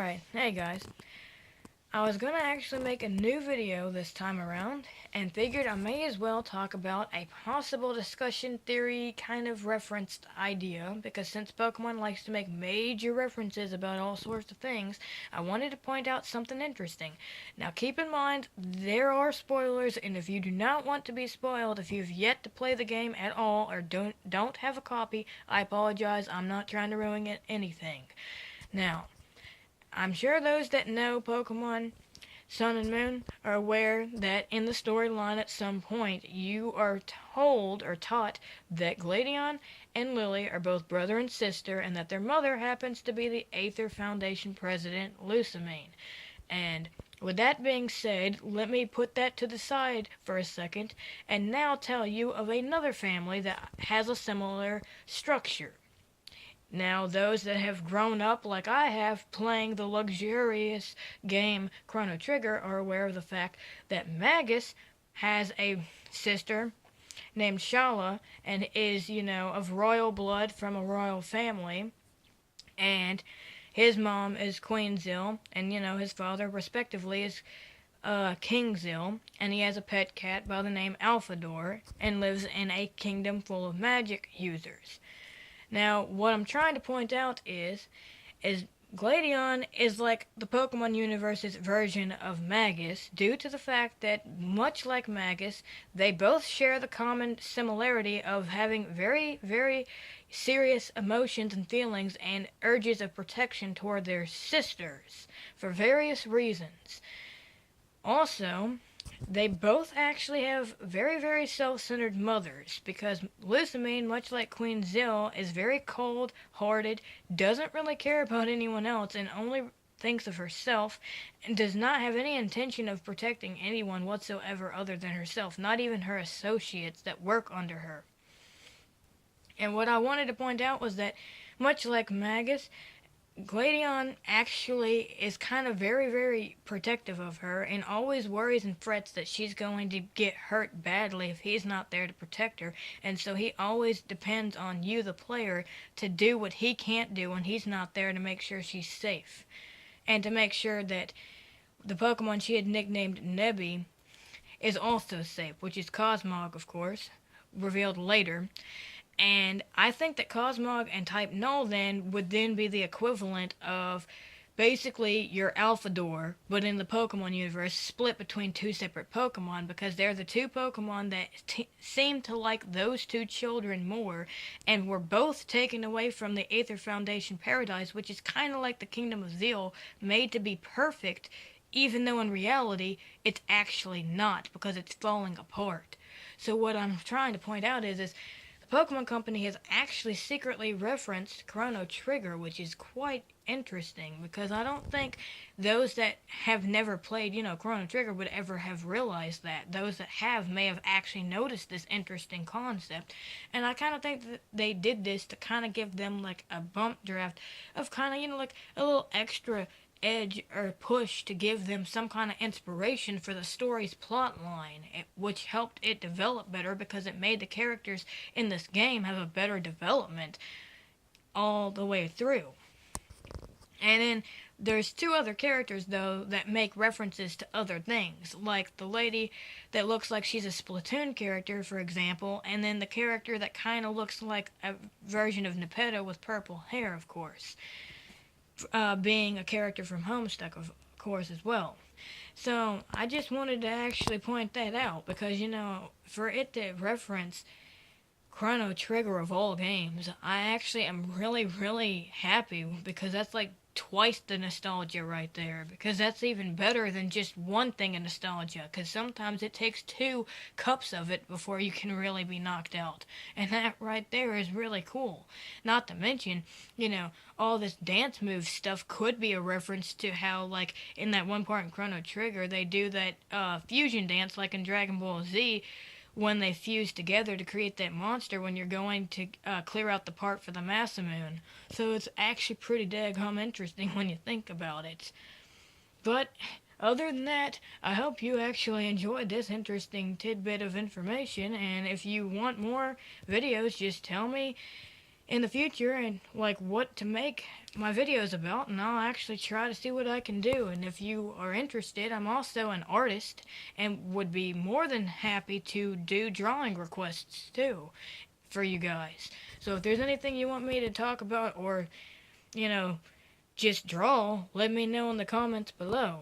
Alright, hey guys. I was gonna actually make a new video this time around and figured I may as well talk about a possible discussion theory kind of referenced idea because since Pokemon likes to make major references about all sorts of things, I wanted to point out something interesting. Now keep in mind, there are spoilers, and if you do not want to be spoiled, if you've yet to play the game at all or don't have a copy, I apologize, I'm not trying to ruin anything. Now, I'm sure those that know Pokemon Sun and Moon are aware that in the storyline at some point you are told or taught that Gladyon and Lily are both brother and sister and that their mother happens to be the Aether Foundation president, Lusamine. And with that being said, let me put that to the side for a second and now tell you of another family that has a similar structure. Now, those that have grown up like I have playing the luxurious game Chrono Trigger are aware of the fact that Magus has a sister named Shala and is, of royal blood from a royal family. And his mom is Queen Zill, and, his father, respectively, is King Zill, and he has a pet cat by the name Alphador and lives in a kingdom full of magic users. Now, what I'm trying to point out is Gladyon is like the Pokemon universe's version of Magus due to the fact that, much like Magus, they both share the common similarity of having very, very serious emotions and feelings and urges of protection toward their sisters for various reasons. Also, they both actually have very, very self-centered mothers because Lusamine, much like Queen Zill, is very cold-hearted, doesn't really care about anyone else, and only thinks of herself, and does not have any intention of protecting anyone whatsoever other than herself, not even her associates that work under her. And what I wanted to point out was that, much like Magus, Gladyon actually is kind of very, very protective of her and always worries and frets that she's going to get hurt badly if he's not there to protect her. And so he always depends on you, the player, to do what he can't do when he's not there to make sure she's safe. And to make sure that the Pokemon she had nicknamed Nebby is also safe, which is Cosmog, of course, revealed later. And I think that Cosmog and Type Null then would then be the equivalent of basically your Alphador, but in the Pokemon universe, split between two separate Pokemon because they're the two Pokemon that seem to like those two children more and were both taken away from the Aether Foundation Paradise, which is kind of like the Kingdom of Zeal, made to be perfect, even though in reality it's actually not because it's falling apart. So what I'm trying to point out is Pokemon Company has actually secretly referenced Chrono Trigger, which is quite interesting because I don't think those that have never played, Chrono Trigger would ever have realized that. Those that have may have actually noticed this interesting concept. And I kind of think that they did this to kind of give them like a bump draft of kind of, like a little extra edge or push to give them some kind of inspiration for the story's plot line, which helped it develop better because it made the characters in this game have a better development all the way through. And then there's two other characters, though, that make references to other things, like the lady that looks like she's a Splatoon character, for example, and then the character that kind of looks like a version of Nepeta with purple hair, of course. Being a character from Homestuck, of course, as well. So I just wanted to actually point that out because, for it to reference Chrono Trigger of all games, I actually am really, really happy because that's like twice the nostalgia right there, because that's even better than just one thing of nostalgia, because sometimes it takes 2 cups of it before you can really be knocked out, and that right there is really cool. Not to mention, all this dance move stuff could be a reference to how, like, in that one part in Chrono Trigger, they do that fusion dance like in Dragon Ball Z, when they fuse together to create that monster when you're going to clear out the part for the Masamune. So it's actually pretty daggum interesting when you think about it. But other than that, I hope you actually enjoyed this interesting tidbit of information, and if you want more videos, just tell me in the future and like what to make my videos about, and I'll actually try to see what I can do. And if you are interested, I'm also an artist and would be more than happy to do drawing requests too for you guys. So if there's anything you want me to talk about or, you know, just draw, let me know in the comments below.